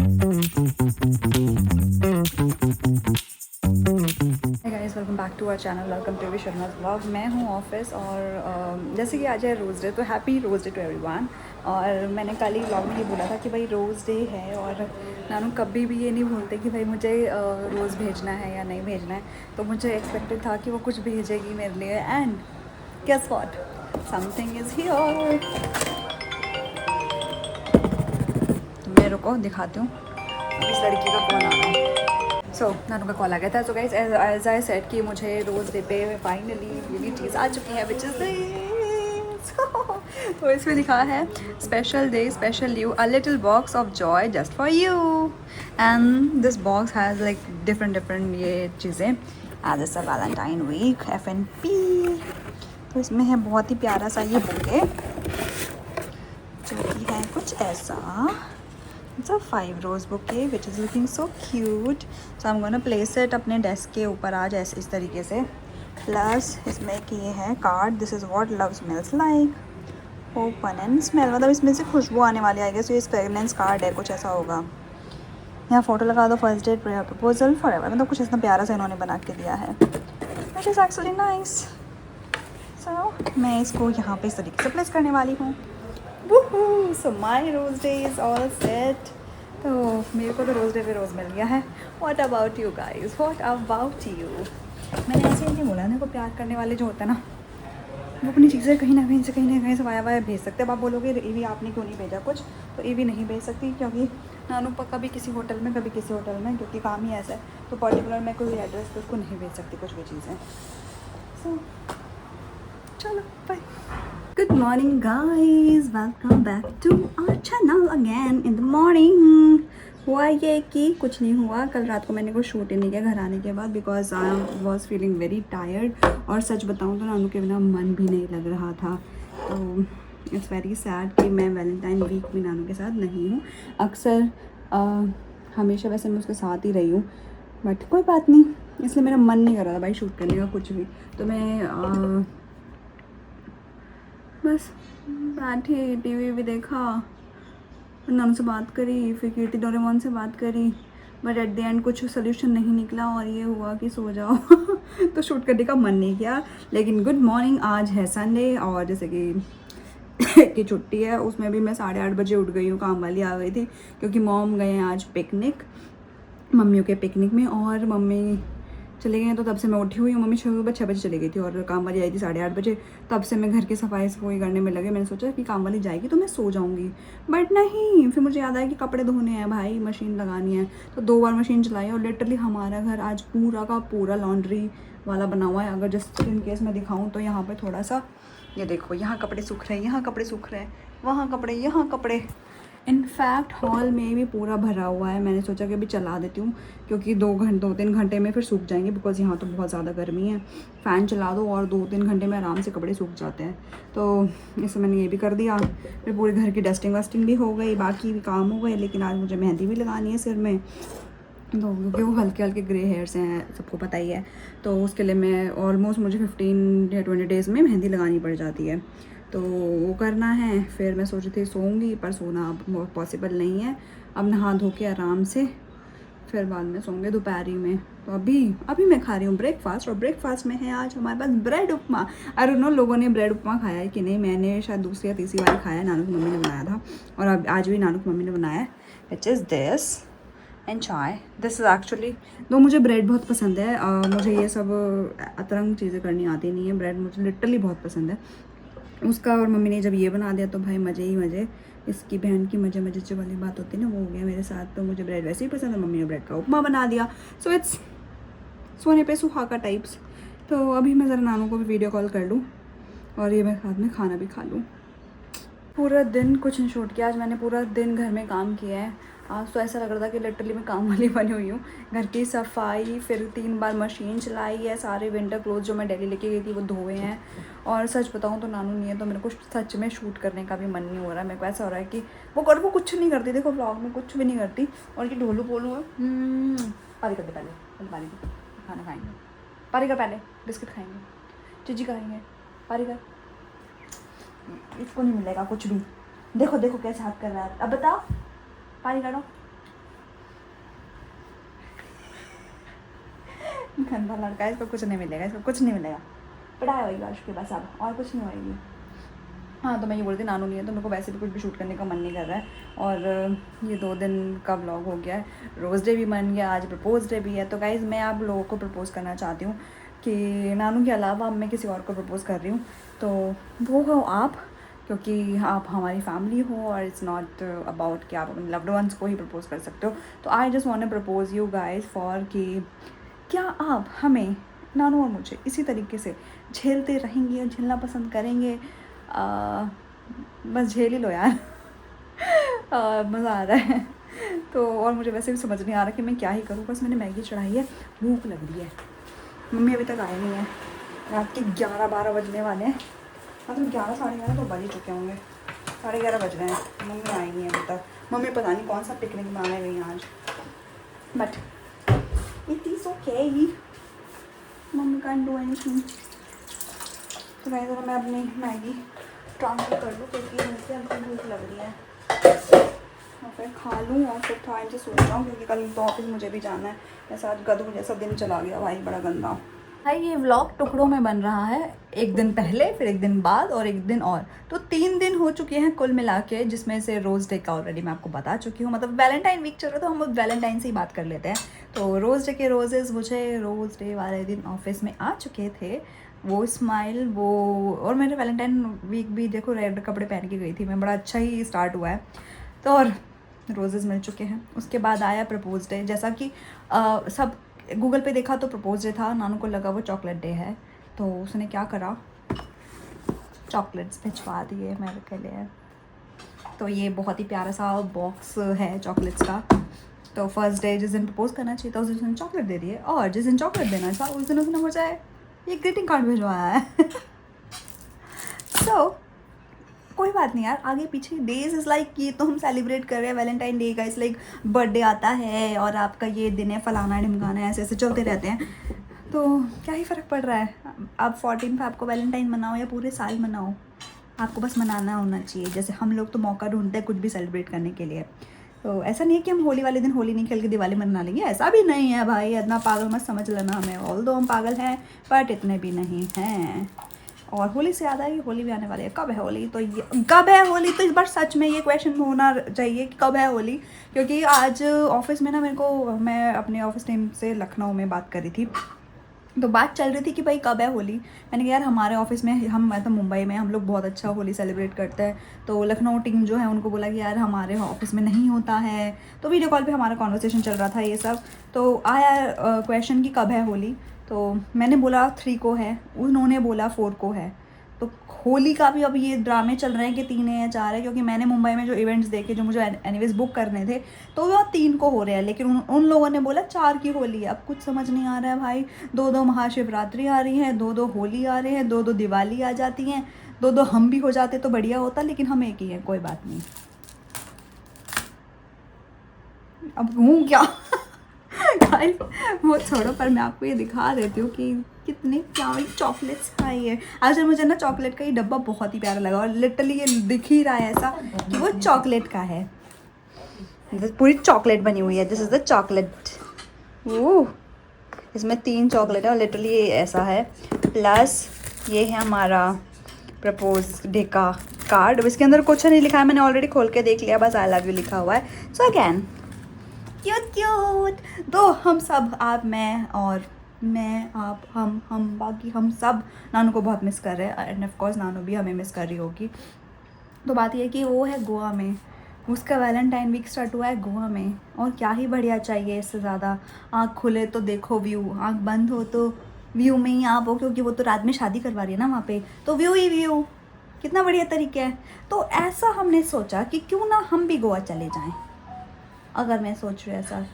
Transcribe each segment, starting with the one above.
Welcome back to our channel, welcome to Sharma vlog. मैं हूँ office और जैसे कि आज है रोज़ डे, तो happy rose day to everyone. और मैंने कल ही व्लॉग में ये बोला था कि भाई रोज़ डे है, और नानू कभी भी ये नहीं भूलते कि भाई मुझे रोज़ भेजना है या नहीं भेजना है। तो मुझे एक्सपेक्टेड था कि वो कुछ भेजेगी मेरे लिए, and guess what, something is here. मैं रुको दिखाती हूँ, इस लड़की का कौन आ रहा है। सो नानू का कॉल आ गया था। So guys, as I said कि मुझे रोज़ डे पे फाइनली ये चीज़ आ चुकी है, विच इज़ दिस। तो इसमें लिखा है special day, special you, a little box of joy just for you. And this box has like different ये चीज़ें, as it's a Valentine week, FNP। तो इसमें है बहुत ही प्यारा सा ये बुके, जो कि है कुछ ऐसा। It's a 5 rose bouquet which is looking so cute. So I'm gonna place it अपने डेस्क के ऊपर आज ऐसे इस तरीके से। प्लस इसमें एक ये है card, this is what love smells like. Open and smell, मतलब इसमें से खुशबू आने वाली है। सो ये फ्रेगनेंस कार्ड है, कुछ ऐसा होगा। यहाँ फ़ोटो लगा दो, first date, prayer, proposal, forever. मतलब कुछ इतना प्यारा सा इन्होंने बना के दिया है, विच इज़ एक्चुअली नाइस। सो मैं इसको यहाँ पे इस तरीके से प्लेस करने वाली हूँ। Woohoo! So my rose day is all set. तो मेरे को तो रोज़ डे पे रोज़ मिल गया है। What about you guys? What about you? मैंने ऐसे ही नहीं बोला ना, को प्यार करने वाले जो होते हैं ना, वो अपनी चीज़ें कहीं ना कहीं से वाया भेज सकते हैं। अब आप बोलोगे ये भी आपने क्यों नहीं भेजा कुछ, तो ये भी नहीं भेज सकती, क्योंकि नानू कभी किसी होटल में, कभी किसी होटल में, क्योंकि काम ही ऐसा है। तो पर्टिकुलर मैं कोई एड्रेस पे उसको नहीं भेज सकती कुछ भी चीज़ें। सो चलो bye. Good morning guys, welcome back to our channel again in the morning। हुआ ये कि कुछ नहीं हुआ, कल रात को मैंने कोई शूट ही नहीं किया घर आने के बाद, because I was feeling very tired. और सच बताऊँ तो नानू के बिना मन भी नहीं लग रहा था। तो इट्स वेरी सैड कि मैं वैलेंटाइन वीक में नानू के साथ नहीं हूँ। अक्सर हमेशा वैसे मैं उसके साथ ही रही हूँ, बट कोई बात नहीं, इसलिए मेरा मन नहीं कर रहा था भाई शूट करने का कुछ भी। तो मैं बस बैठी, टीवी भी देखा, नाम से बात करी, फिर कीर्ति डोरेमोन से बात करी, बट एट द एंड कुछ सोल्यूशन नहीं निकला और ये हुआ कि सो जाओ। तो शूट करने का मन नहीं किया। लेकिन गुड मॉर्निंग, आज है संडे और जैसे कि छुट्टी है, उसमें भी मैं 8:30 बजे उठ गई हूँ। काम वाली आ गई थी क्योंकि मॉम गए हैं आज पिकनिक, मम्मियों के पिकनिक में, और मम्मी चले गए हैं। तो तब से मैं उठी हुई हूँ। मम्मी सुबह 6 बजे चली गई थी और काम वाली आई थी 8:30 बजे। तब से मैं घर की सफाई करने में लगे। मैंने सोचा कि काम वाली जाएगी तो मैं सो जाऊँगी, बट नहीं। फिर मुझे याद आया कि कपड़े धोने हैं भाई, मशीन लगानी है। तो 2 बार मशीन चलाई और लिटरली हमारा घर आज पूरा का पूरा लॉन्ड्री वाला बना हुआ है। अगर जस्ट इन केस मैं दिखाऊँ तो यहाँ पर थोड़ा सा, ये देखो, यहाँ कपड़े सूख रहे हैं, यहाँ कपड़े सूख रहे हैं, वहाँ कपड़े, यहाँ कपड़े। इनफैक्ट हॉल में भी पूरा भरा हुआ है। मैंने सोचा कि अभी चला देती हूँ, क्योंकि 2-3 घंटे में फिर सूख जाएंगे, बिकॉज़ यहाँ तो बहुत ज़्यादा गर्मी है। फ़ैन चला दो और 2-3 घंटे में आराम से कपड़े सूख जाते हैं। तो इससे मैंने ये भी कर दिया। फिर पूरे घर की डस्टिंग वस्टिंग भी हो गई, बाकी भी काम हो गए। लेकिन आज मुझे मेहंदी भी लगानी है सिर में, तो क्योंकि वो हल्के हल्के ग्रे हेयर्स हैं, सबको पता ही है। तो उसके लिए मैं ऑलमोस्ट, मुझे 15 या 20 डेज़ में मेहंदी लगानी पड़ जाती है, तो वो करना है। फिर मैं सोच रही थी सोऊंगी, पर सोना अब पॉसिबल नहीं है। अब नहा धो के आराम से फिर बाद में सोंगे दोपहरी में। तो अभी मैं खा रही हूँ ब्रेकफास्ट, और ब्रेकफास्ट में है आज हमारे पास bread upma. I don't know लोगों ने ब्रेड उपमा खाया है कि नहीं, मैंने शायद दूसरी या तीसरी बार खाया है। नानू की मम्मी ने बनाया था, और अब आज भी नानू की मम्मी ने बनाया है, विच इज़ दिस एंड चाय। दिस इज़ एक्चुअली, दो मुझे ब्रेड बहुत पसंद है। मुझे ये सब अतरंग चीज़ें करनी आती नहीं है। ब्रेड मुझे लिटरली बहुत पसंद है उसका। और मम्मी ने जब ये बना दिया तो भाई मज़े ही मज़े। इसकी बहन की मज़े मज़े जो वाली बात होती है ना, वो हो गया मेरे साथ। तो मुझे ब्रेड वैसे ही पसंद है, मम्मी ने ब्रेड का उपमा बना दिया। सो इट्स सोने पे सुहागा टाइप्स। तो अभी मैं ज़रा नानू को भी वीडियो कॉल कर लूँ और ये मैं साथ में खाना भी खा लूँ। पूरा दिन कुछ नहीं शूट किया आज मैंने, पूरा दिन घर में काम किया है। आज तो ऐसा लग रहा था कि लिटरली मैं काम वाली बनी हुई हूँ। घर की सफाई, फिर 3 बार मशीन चलाई है, सारे विंटर क्लोथ जो मैं दिल्ली लेके गई थी वो धोए हैं। और सच बताऊँ तो नानू नहीं है, तो मेरे को सच में शूट करने का भी मन नहीं हो रहा है। मेरे को ऐसा हो रहा है कि वो कुछ नहीं करती, देखो ब्लॉग में कुछ भी नहीं करती। और ये ढोलू बोलू है, पारी कर दे पहले पारी कर, खाना खाएंगे, पारी कर पहले, बिस्किट खाएंगे, चिज्जी खाएंगे, पारी कर। इसको नहीं मिलेगा कुछ भी। देखो देखो कैसे हाथ कर रहा है, अब बताओ, पानी करो। गंदा लड़का है, इसको कुछ नहीं मिलेगा, इसको कुछ नहीं मिलेगा, पढ़ाई होगी उसके बस, अब और कुछ नहीं होएगी। हाँ तो मैं ये बोल रही थी नानू नहीं है तो मेरे को वैसे भी कुछ भी शूट करने का मन नहीं कर रहा है। और ये 2 दिन का व्लॉग हो गया है, रोज़ डे भी बन गया, आज प्रपोज डे भी है। तो गाइज़ मैं आप लोगों को प्रपोज़ करना चाहती हूँ कि नानू के अलावा मैं किसी और को प्रपोज़ कर रही हूँ, तो वो हो आप, क्योंकि आप हमारी फैमिली हो और इट्स नॉट अबाउट कि आप अपने लव्ड वंस को ही प्रपोज़ कर सकते हो। तो I just want to propose you guys for कि क्या आप हमें, नानू और मुझे, इसी तरीके से झेलते रहेंगे और झेलना पसंद करेंगे? बस झेल ही लो यार। मज़ा आ रहा है। तो और मुझे वैसे भी समझ नहीं आ रहा कि मैं क्या ही करूँ, बस मैंने मैगी चढ़ाई है, भूख लग रही है। मम्मी अभी तक आए नहीं है, रात के 11-12 बजने वाले हैं, मतलब 11 साढ़े 11 तो बज ही चुके होंगे, 11:30 बज रहे हैं, मम्मी आई नहीं है अभी तक। मम्मी पता नहीं कौन सा पिकनिक मनाने गई आज, but it is okay, mummy can do anything. तो मैं ज़रा मैं अपनी मैगी ट्रांसफ़र कर लूँ क्योंकि मुझे हमको भूख लग रही है, और फिर खा लूँ और फिर टाइम से सो जाऊँ क्योंकि कल तो ऑफिस मुझे भी जाना है। ऐसा आज गधू जैसा दिन चला गया भाई, बड़ा गंदा भाई। ये व्लॉग टुकड़ों में बन रहा है, एक दिन पहले, फिर एक दिन बाद और एक दिन और, तो 3 दिन हो चुके हैं कुल मिला के, जिसमें से रोज़ डे का ऑलरेडी मैं आपको बता चुकी हूँ। मतलब वैलेंटाइन वीक चल रहा है तो हम लोग वैलेंटाइन से ही बात कर लेते हैं। तो रोज़ डे के रोजेज़ मुझे रोज़ डे वाले दिन ऑफिस में आ चुके थे, वो स्माइल वो, और मेरे वैलेंटाइन वीक भी देखो रेड कपड़े पहन के गई थी मैं, बड़ा अच्छा ही स्टार्ट हुआ है। तो और रोजेज़ मिल चुके हैं। उसके बाद आया प्रपोज डे, जैसा कि सब गूगल पे देखा तो प्रपोज डे था, नानू को लगा वो चॉकलेट डे है, तो उसने क्या करा, चॉकलेट्स भिजवा दिए मेरे के लिए। तो ये बहुत ही प्यारा सा बॉक्स है चॉकलेट्स का। तो फर्स्ट डे जिस दिन प्रपोज करना चाहिए था उस दिन चॉकलेट दे दिए, और जिस दिन चॉकलेट देना था उस दिन उसने मुझे ये ग्रीटिंग कार्ड भिजवाया है। तो कोई बात नहीं यार, आगे पीछे डेज इज़ लाइक, ये तो हम सेलिब्रेट कर रहे हैं वैलेंटाइन डे का, इस लाइक बर्थडे आता है और आपका ये दिन है, फलाना ढिमकाना है, ऐसे ऐसे चलते रहते हैं, तो क्या ही फ़र्क पड़ रहा है। आप 14 पे आपको वैलेंटाइन मनाओ या पूरे साल मनाओ, आपको बस मनाना होना चाहिए। जैसे हम लोग तो मौका ढूंढते हैं कुछ भी सेलिब्रेट करने के लिए, तो ऐसा नहीं है कि हम होली वाले दिन होली नहीं खेल के दिवाली मना लेंगे, ऐसा भी नहीं है भाई, इतना पागल मत समझ लेना हमें। ऑल्दो हम पागल हैं बट इतने भी नहीं हैं। और होली से याद है कि होली भी आने वाली है, कब है होली? तो ये कब है होली, तो इस बार सच में ये क्वेश्चन होना चाहिए कि कब है होली, क्योंकि आज ऑफिस में ना मेरे को, मैं अपने ऑफिस टीम से लखनऊ में बात कर रही थी, तो बात चल रही थी कि भाई कब है होली। मैंने कहा यार हमारे ऑफिस में, हम मैं तो मुंबई में, हम लोग बहुत अच्छा होली सेलिब्रेट करते हैं। तो लखनऊ टीम जो है उनको बोला कि यार हमारे ऑफिस में नहीं होता है, तो वीडियो कॉल पे हमारा कॉन्वर्सेशन चल रहा था ये सब। तो आया क्वेश्चन कि कब है होली, तो मैंने बोला 3 को है, उन्होंने बोला 4 को है। तो होली का भी अब ये ड्रामे चल रहे हैं कि 3 है या 4 है, क्योंकि मैंने मुंबई में जो इवेंट्स देखे, जो मुझे एनीवेज बुक करने थे, तो वो 3 को हो रहे हैं, लेकिन उन लोगों ने बोला 4 की होली है। अब कुछ समझ नहीं आ रहा है भाई, 2 महाशिवरात्रि आ रही हैं, 2 होली आ रहे हैं, 2 दिवाली आ जाती हैं, 2 हम भी हो जाते तो बढ़िया होता, लेकिन हम एक ही हैं, कोई बात नहीं। अब हूँ क्या? गाइस वो छोड़ो, पर मैं आपको ये दिखा देती हूँ कि कितने प्यारी चॉकलेट्स खाई है। आज मुझे ना चॉकलेट का ये डब्बा बहुत ही प्यारा लगा, और लिटरली ये दिख ही रहा है ऐसा कि वो चॉकलेट का है, पूरी चॉकलेट बनी हुई है। दिस इज़ द चॉकलेट, ओह इसमें 3 चॉकलेट है और लिटरली ये ऐसा है। प्लस ये है हमारा प्रपोज डे का कार्ड, इसके अंदर कुछ नहीं लिखा है, मैंने ऑलरेडी खोल के देख लिया, बस आई लव यू लिखा हुआ है। सो अगैन क्यूट क्यूट, तो हम सब, आप, मैं, और मैं, आप, हम बाकी हम सब नानू को बहुत मिस कर रहे हैं, एंड ऑफ कोर्स नानू भी हमें मिस कर रही होगी। तो बात ये है कि वो है गोवा में, उसका वैलेंटाइन वीक स्टार्ट हुआ है गोवा में, और क्या ही बढ़िया चाहिए इससे ज़्यादा। आँख खुले तो देखो व्यू, आँख बंद हो तो व्यू में ही आप हो, क्योंकि वो तो रात में शादी करवा रही है ना वहाँ पे, तो व्यू ही व्यू, कितना बढ़िया तरीका है। तो ऐसा हमने सोचा कि क्यों ना हम भी गोवा चले जाएं। अगर मैं सोच रही ऐसा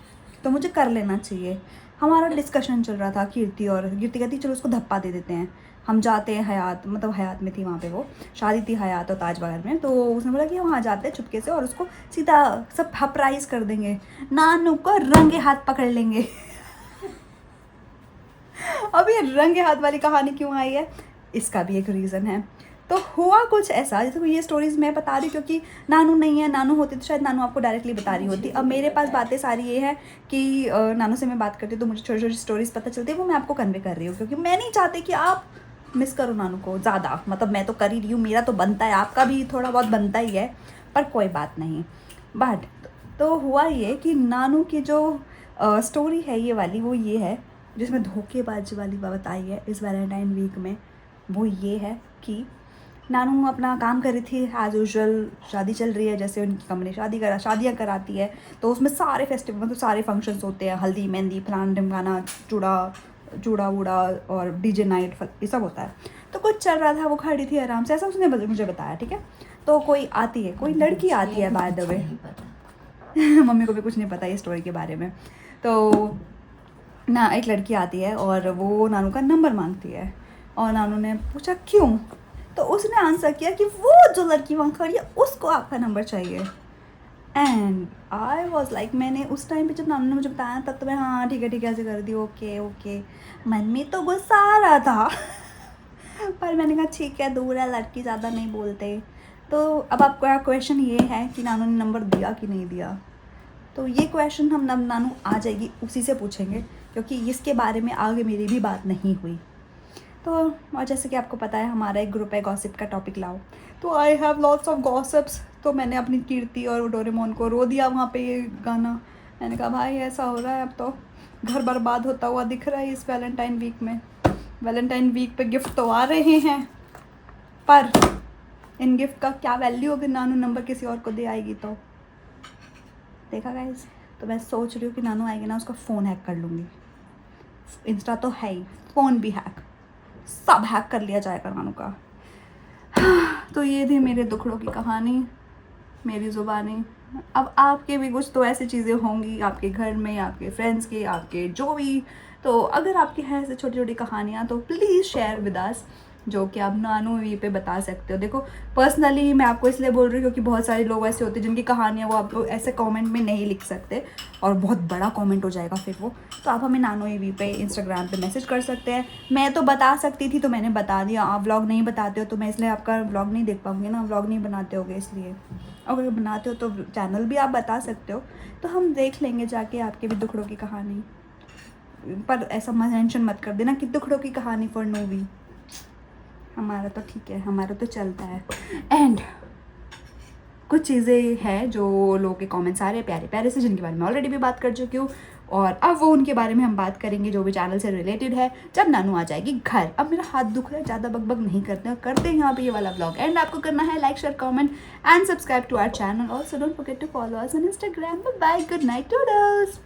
तो मुझे कर लेना चाहिए। हमारा डिस्कशन चल रहा था, कीर्ति कहती चलो उसको धप्पा दे देते हैं, हम जाते हैं हयात, मतलब हयात में थी वहाँ पे, वो शादी थी हयात और ताजमहल में, तो उसने बोला कि हम वहाँ जाते हैं चुपके से और उसको सीधा सब सरप्राइज कर देंगे, नानू को रंगे हाथ पकड़ लेंगे। अब ये रंगे हाथ वाली कहानी क्यों आई है, इसका भी एक रीज़न है। तो हुआ कुछ ऐसा, जैसे ये स्टोरीज़ मैं बता रही हूँ क्योंकि नानू नहीं है, नानू होती तो शायद नानू आपको डायरेक्टली बता रही होती। अब मेरे पास बातें सारी ये है कि नानू से मैं बात करती हूँ तो मुझे छोटी छोटी स्टोरीज़ पता चलती है, वो मैं आपको कन्वे कर रही हूँ क्योंकि मैं नहीं चाहती कि आप मिस करो नानू को ज़्यादा। मतलब मैं तो कर ही रही हूँ, मेरा तो बनता है, आपका भी थोड़ा बहुत बनता ही है, पर कोई बात नहीं। बट तो हुआ ये कि नानू की जो स्टोरी है ये वाली, वो ये है जिसमें धोखेबाजी वाली बात आई है इस वैलेंटाइन वीक में। वो ये है कि नानू अपना काम कर रही थी एज यूजुअल, शादी चल रही है, जैसे उनकी कंपनी शादियाँ कराती है, तो उसमें सारे फेस्टिवल मतलब सारे फंक्शंस होते हैं, हल्दी मेहंदी फलाना ढिमकाना, चूड़ा वूड़ा और डीजे नाइट ये सब होता है। तो कुछ चल रहा था, वो खड़ी थी आराम से, ऐसा उसने मुझे बताया, ठीक है। तो कोई आती है, कोई लड़की आती है बाय द वे मम्मी को भी कुछ नहीं पता ये स्टोरी के बारे में। तो ना एक लड़की आती है और वो नानू का नंबर मांगती है, और नानू ने पूछा क्यों, तो उसने आंसर किया कि वो जो लड़की वहाँ खड़ी है उसको आपका नंबर चाहिए। एंड आई वॉज लाइक, मैंने उस टाइम पे जब नानू ने मुझे बताया तब तो मैं हाँ ठीक है ऐसे कर दी, ओके ओके। मन में तो गुस्सा आ रहा था पर मैंने कहा ठीक है, दूर है लड़की, ज़्यादा नहीं बोलते। तो अब आपका क्वेश्चन ये है कि नानू ने नंबर दिया कि नहीं दिया, तो ये क्वेश्चन हम नानू आ जाएगी उसी से पूछेंगे क्योंकि इसके बारे में आगे मेरी भी बात नहीं हुई। तो और जैसे कि आपको पता है हमारा एक ग्रुप है गॉसिप का टॉपिक लाओ, तो I have lots of gossips. तो मैंने अपनी कीर्ति और डोरेमोन को रो दिया वहाँ पे ये गाना। मैंने कहा भाई ऐसा हो रहा है, अब तो घर बर्बाद होता हुआ दिख रहा है इस वैलेंटाइन वीक में। वैलेंटाइन वीक पे गिफ्ट तो आ रहे हैं, पर इन गिफ्ट का क्या वैल्यू अगर नानू नंबर किसी और को दे आएगी तो। देखा गाइस, तो मैं सोच रही हूँ कि नानू आएगी ना, उसका फ़ोन हैक कर लूँगी। इंस्टा तो है ही, फ़ोन भी हैक, सब हैक कर लिया जाएगा नानू का। तो ये थी मेरे दुखड़ों की कहानी, मेरी ज़ुबानी। अब आपके भी कुछ तो ऐसी चीज़ें होंगी आपके घर में, आपके फ्रेंड्स के, आपके जो भी। तो अगर आपके हैं ऐसे छोटी छोटी कहानियाँ तो प्लीज़ शेयर विद अस, जो कि आप नानू वी पे बता सकते हो। देखो पर्सनली मैं आपको इसलिए बोल रही हूँ क्योंकि बहुत सारे लोग ऐसे होते हैं जिनकी कहानियाँ वो आप लोग ऐसे कमेंट में नहीं लिख सकते और बहुत बड़ा कमेंट हो जाएगा फिर वो। तो आप हमें नानू वी पे इंस्टाग्राम पे मैसेज कर सकते हैं। मैं तो बता सकती थी तो मैंने बता दिया, आप व्लॉग नहीं बताते हो तो मैं इसलिए आपका व्लॉग नहीं देख पाऊँगी ना, व्लॉग नहीं बनाते होगे इसलिए। अगर बनाते हो तो चैनल भी आप बता सकते हो, तो हम देख लेंगे जाके आपके भी दुखड़ों की कहानी। पर ऐसा मेंशन मत कर देना कि दुखड़ों की कहानी फॉर नोवी। हमारा तो ठीक है, हमारा तो चलता है। एंड कुछ चीज़ें हैं जो लोगों के कमेंट्स आ रहे हैं प्यारे प्यारे से, जिनके बारे में ऑलरेडी भी बात कर चुकी हूँ, और अब वो उनके बारे में हम बात करेंगे जो भी चैनल से रिलेटेड है जब नानू आ जाएगी घर। अब मेरा हाथ दुख रहा है, ज़्यादा बकबक नहीं करते हैं यहाँ पे ये वाला ब्लॉग। एंड आपको करना है like share comment and subscribe to our channel. Also don't forget to follow us on Instagram. Bye, good night toodles.